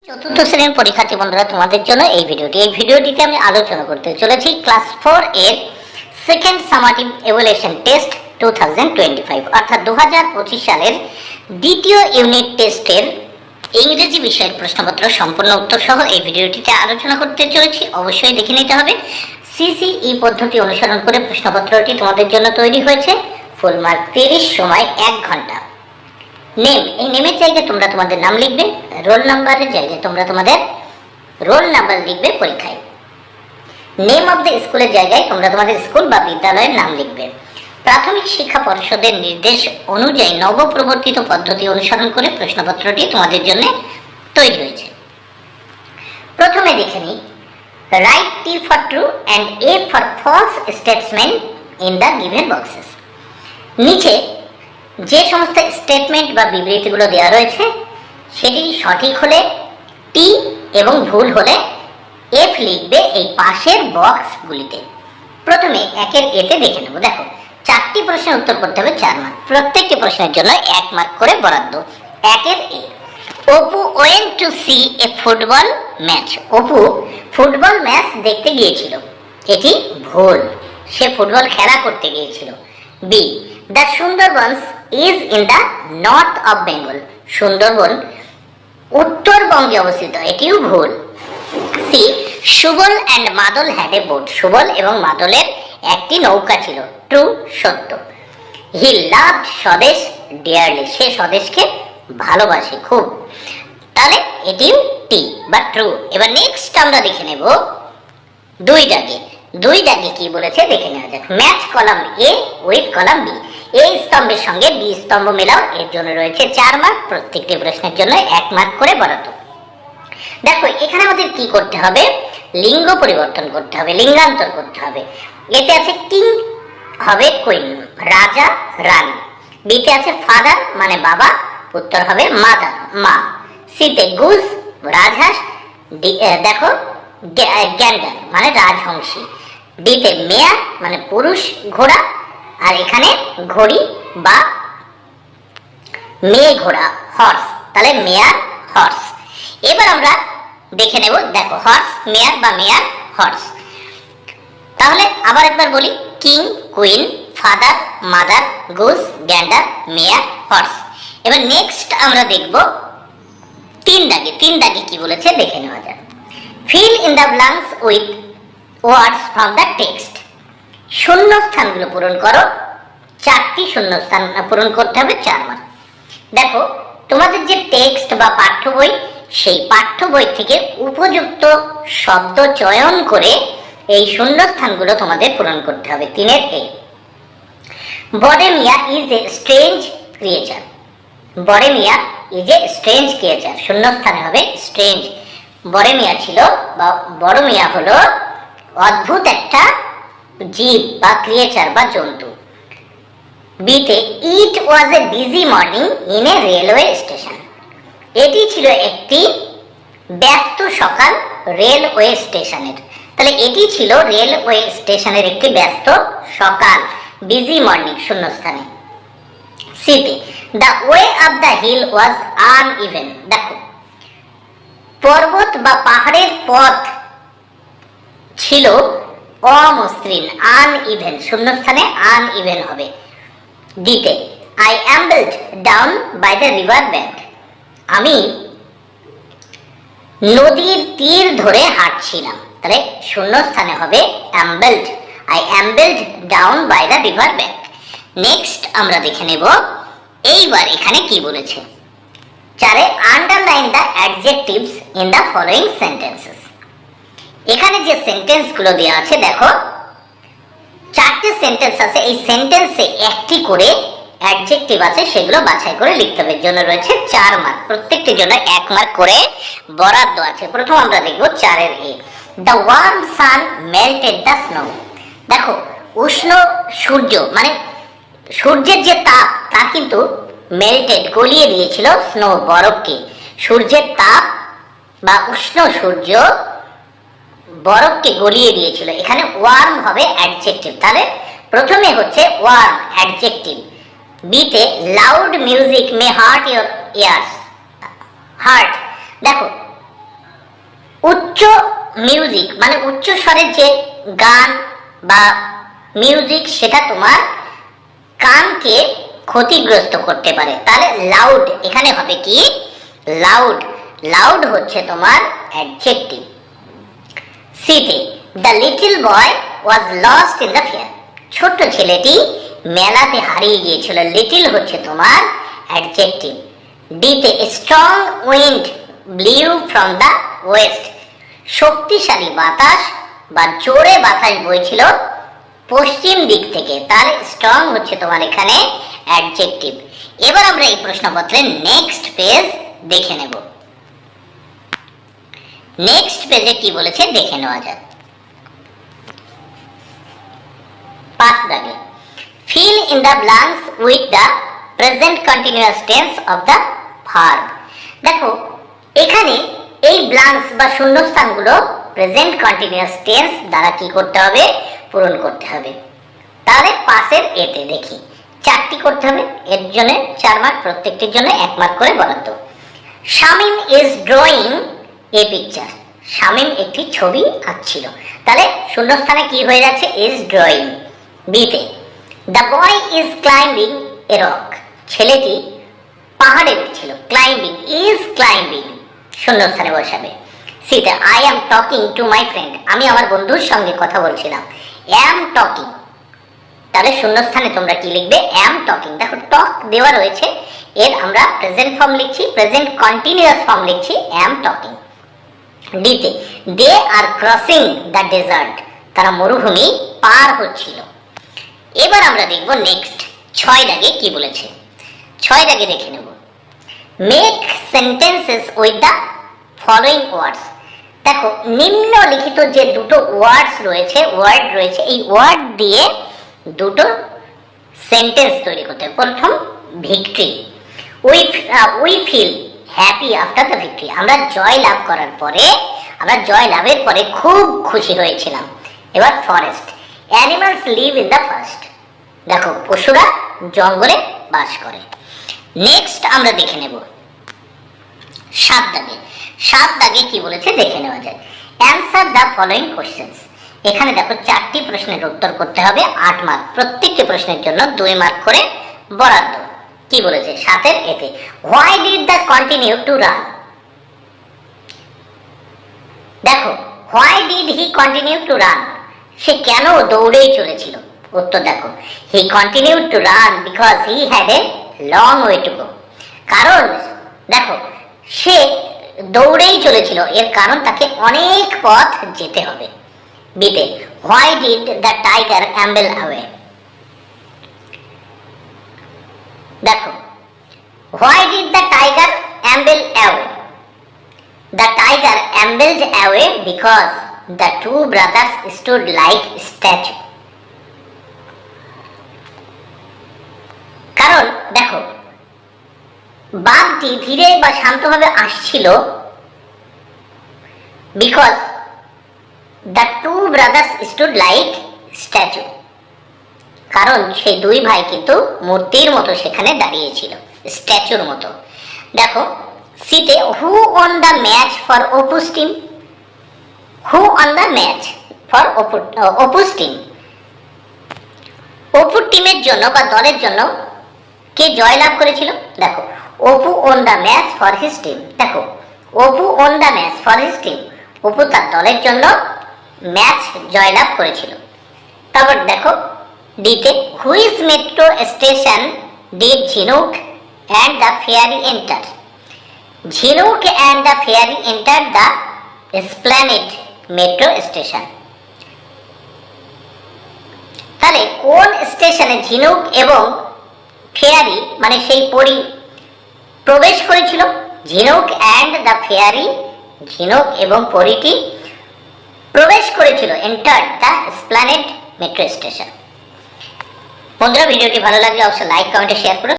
চতুর্থ শ্রেণীর পরীক্ষার্থী বন্ধুরা, তোমাদের জন্য এই ভিডিওটিতে আমি আলোচনা করতে চলেছি ক্লাস 4 এর সেকেন্ড সামাটিভ ইভ্যালুয়েশন টেস্ট 2025 অর্থাৎ 2025 সালের দ্বিতীয় ইউনিট টেস্টের ইংরেজি বিষয়ের প্রশ্নপত্র সম্পূর্ণ উত্তর সহ এই ভিডিওটিতে আলোচনা করতে চলেছি। অবশ্যই দেখে নিতে হবে। সিসিই পদ্ধতি অনুসরণ করে প্রশ্নপত্রটি তোমাদের জন্য তৈরি হয়েছে। ফুল মার্ক 30, সময় 1 ঘন্টা। নেম, এই নেমের জায়গায় তোমরা তোমাদের নাম লিখবে, রোল নাম্বারের জায়গায় তোমরা তোমাদের রোল নাম্বার লিখবে পরীক্ষায়। নেম অফ দ্য স্কুলের জায়গায় তোমরা তোমাদের স্কুল বা বিদ্যালয়ের নাম লিখবে। প্রাথমিক শিক্ষা পর্ষদের নির্দেশ অনুযায়ী নবপ্রবর্তিত পদ্ধতি অনুসরণ করে প্রশ্নপত্রটি তোমাদের জন্য তৈরি হয়েছে। প্রথমে দেখে নিই, write T for true and F for false statement in the given boxes. নিচে যে সমস্ত স্টেটমেন্ট বা বিবৃতিগুলো দেওয়া রয়েছে সেটি সঠিক হলে টি এবং ভুল হলে এফ লিখবে এই পাশের বক্সগুলিতে। প্রথমে একের এতে দেখে নেব। দেখো, 4টি প্রশ্নের উত্তর করতে হবে 4 মার্ক। প্রত্যেকটি প্রশ্নের জন্য 1 মার্ক করে বরাদ্দ। একের A, Apu went to see a football match. Apu football match দেখতে গিয়েছিল। এটি ভুল, সে ফুটবল খেলা করতে গিয়েছিল। B, the Sundarbans is in the north of Bengal. Sundarban উত্তরবঙ্গে অবস্থিত। এটিও ভুল। C, Subal and Madal had a boat. Subal এবং মাদলের একটি নৌকা ছিল। ট্রু, সত্য। হি লাভড স্বদেশ ডিয়ারলি। সে স্বদেশকে ভালোবাসে খুব। তাহলে এটিও টি বা ট্রু। এবার নেক্সট আমরা দেখে নেব 2 দাগে। 2 দাগে কি বলেছে দেখে নেওয়া যাক। Match column A with column B. A স্তম্ভের সঙ্গে বি স্তম্ভ মেলাও। এর জন্য রয়েছে 4 মার্ক। প্রত্যেকটি প্রশ্নের জন্য 1 মার্ক করে বরাদ্দ। দেখো, এখানে আমাদের কি করতে হবে, লিঙ্গ পরিবর্তন করতে হবে, লিঙ্গান্তর করতে হবে। এতে আছে কিং হবে কুইন, রাজা রানী। বিতে আছে ফাদার মানে বাবা, উত্তর হবে মাদার মা। সিতে গুজ রাজহাঁস, দেখো গ্যান্ডার মানে রাজহংসী। ডিতে মেয়ার মানে পুরুষ ঘোড়া, আর এখানে ঘড়ি বা মেয়ে ঘোড়া হর্স, তাহলে মেয়ার হর্স। এবার আমরা দেখে নেব, দেখো হর্স মেয়ার বা মেয়ার হর্স। তাহলে আবার একবার বলি, king queen father mother goose gander mare horse. এবার নেক্সট আমরা দেখব 3 দাগে। 3 দাগে কি বলেছে দেখে নেওয়া যাক। Fill in the blanks with words from the text. শূন্যস্থানগুলো পূরণ করো। 4টি শূন্যস্থান পূরণ করতে হবে 4 মার্ক। দেখো, তোমাদের যে টেক্সট বা পাঠ্য বই, সেই পাঠ্য বই থেকে উপযুক্ত শব্দ চয়ন করে এই শূন্যস্থানগুলো তোমাদের পূরণ করতে হবে। 3-এর A, Bodemia is a strange creature. Bodemia is a strange creature, শূন্যস্থানে হবে স্ট্রেঞ্জ। বড়মিয়া ছিল বা বড়মিয়া হলো অদ্ভুত একটা জীব বা ক্রিয়েচার বা জন্তু। বিতে, it was a busy morning in a railway station. এটি ছিল একটি ব্যস্ত সকাল রেলওয়ে স্টেশনের। তাহলে এটি ছিল রেলওয়ে স্টেশনের একটি ব্যস্ত সকাল, বিজি মর্নিং শূন্যস্থানে। সিতে, the way of the hill was uneven. দেখো, পর্বত বা পাহাড়ের পথ ছিল অমসৃণ, আনইভেন, শূন্যস্থানে আনইভেন হবে। দিতে, I ambled down by the river bank. আমি নদীর তীর ধরে হাঁটছিলাম। তাহলে শূন্যস্থানে হবে ambled. I ambled down by the river bank. Next আমরা দেখে নেব এইবার এখানে কি বলেছে। 4-এ, underline the adjectives in the following sentences. এখানে যে সেন্টেন্সগুলো দেওয়া আছে, দেখো 4টে সেন্টেন্স আছে। এই সেন্টেন্সে একটি করে অ্যাডজেক্টিভ আছে, সেগুলো বাছাই করে লিখতে হবে। এর জন্য রয়েছে 4 মার্ক। প্রত্যেকটির জন্য 1 মার্ক করে বরাদ্দ আছে। প্রথম আমরা দেখব 4-এর A, the warm sun melted the snow. দেখো, উষ্ণ সূর্য মানে সূর্যের যে তাপ, তা কিন্তু মেল্টেড গলিয়ে দিয়েছিল স্নো বরফকে। সূর্যের তাপ বা উষ্ণ সূর্য বরফকে গলিয়ে দিয়েছিল। এখানে ওয়ার্ম হবে অ্যাডজেক্টিভ। তাহলে প্রথমে হচ্ছে ওয়ার্ম অ্যাডজেক্টিভ। বিতে, loud music May heart your years. Heart, দেখো উচ্চ মিউজিক মানে উচ্চ স্বরের যে গান বা মিউজিক সেটা তোমার কানকে ক্ষতিগ্রস্ত করতে পারে। তাহলে লাউড এখানে হবে কি লাউড। লাউড হচ্ছে তোমার অ্যাডজেক্টিভ। সিতে the little boy was lost in the fair, ছোট্ট ছেলেটি মেলাতে হারিয়ে গিয়েছিল। লিটল হচ্ছে তোমার অ্যাডজেক্টিভ। ডিতে strong wind blew from the West, শক্তিশালী বাতাস বা জোরে বাতাস বইছিল পশ্চিম দিক থেকে। তাহলে স্ট্রং হচ্ছে তোমার এখানে অ্যাডজেক্টিভ। এবার আমরা এই প্রশ্নপত্রের নেক্সট পেজ দেখে নেব। নেক্সট পেজে কি বলেছে দেখে নেওয়া যাক। 5 দাগে fill in the blanks with the present continuous tense of the verb। দেখো এখানে এই ব্ল্যাঙ্কস বা শূন্যস্থানগুলো প্রেজেন্ট কন্টিনিউয়াস টেন্স দ্বারা কি করতে হবে পূরণ করতে হবে। তাহলে পাশের এতে দেখি 4টি করতে হবে, এর জন্য 4 মার্ক, প্রত্যেকটির জন্য 1 মার্ক করে বরাদ্দ। Shamim is drawing a picture, Shamim একটি ছবি আঁকছিল। তাহলে শূন্যস্থানে কি হয়ে যাচ্ছে ইজ ড্রয়িং। বিতে the boy is climbing a rock, ছেলেটি পাহাড়ে উঠছিল। ক্লাইম্বিং ইজ ক্লাইম্বিং শূন্যস্থানে বসাবে। সিতে I am talking to my friend, আমি আমার বন্ধুর সঙ্গে কথা বলছিলাম। অ্যাম টকিং, তাহলে শূন্যস্থানে তোমরা কি লিখবে অ্যাম টকিং। দেখো টক দেওয়া রয়েছে, এর আমরা প্রেজেন্ট ফর্ম লিখছি, প্রেজেন্ট কন্টিনিউয়াস ফর্ম লিখছি অ্যাম টকিং। ডিতে দে আর ক্রসিং দ্য ডেজার্ট, তারা মরুভূমি পার হচ্ছিল। এবার আমরা দেখব নেক্সট 6 দাগে কি বলেছে। 6 দাগে দেখে নেব make sentences with the following ওয়ার্ডস। দেখো নিম্নলিখিত যে দুটো ওয়ার্ড রয়েছে এই ওয়ার্ড দিয়ে দুটো সেন্টেন্স তৈরি করতে হবে। প্রথম victory, we feel happy after the victory, আমরা জয় লাভের পরে খুব খুশি হয়েছিলাম। এবার forest, animals live in the forest, দেখো পশুরা জঙ্গলে বাস করে। নেক্সট আমরা দেখে নেব 7 দাগে কি বলেছে দেখে নেওয়া যায়। অ্যান্সার দ্য ফলোইং কোশ্চেন্স, এখানে দেখো 4টি প্রশ্নের উত্তর করতে হবে, 8 মার্ক, প্রত্যেকটি প্রশ্নের জন্য 2 মার্ক করে বরাদ্দ। কি বলেছে 7 এতে why did the continue to run, দেখো why did he continue to run, সে কেন দৌড়েই চলেছিল। উত্তর দেখো he continued to run because he had a long way to go, কারণ দেখো সে দৌড়েই চলেছিল, এর কারণ তাকে অনেক পথ যেতে হবে। বিতে why did the tiger amble away, দেখো why did the tiger amble away, the tiger ambled away because the 2 brothers stood like statue, কারণ দেখো বাঘটি ধীরে বা শান্তভাবে আসছিল because the 2 brothers stood like statue, কারণ সেই 2 ভাই কিন্তু মূর্তির মতো সেখানে দাঁড়িয়েছিল, স্ট্যাচুর মতো। দেখো সিতে who won the match for Apu's team, who won the match for Apu's team, অপুর টিমের জন্য বা দলের জন্য কে জয়লাভ করেছিল। দেখো Apu won the match for his team, দেখো Apu won the match for his team, Apu তার দলের জন্য ম্যাচ জয়লাভ করেছিল। তারপর দেখো ডিতে which metro station did Jhinuk and the fairy enter, Jhinuk and the fairy enter the Esplanade metro station, তাহলে কোন স্টেশনে ঝিনুক এবং ফেয়ারি মানে সেই পরী প্রবেশ করেছিল। ঝিনুক অ্যান্ড দ্য ফেয়ারি, ঝিনুক এবং পরীটি প্রবেশ করেছিল enter the Esplanade metro station. বন্ধুরা ভিডিওটি ভালো লাগলে অবশ্যই লাইক কমেন্টে শেয়ার করুন।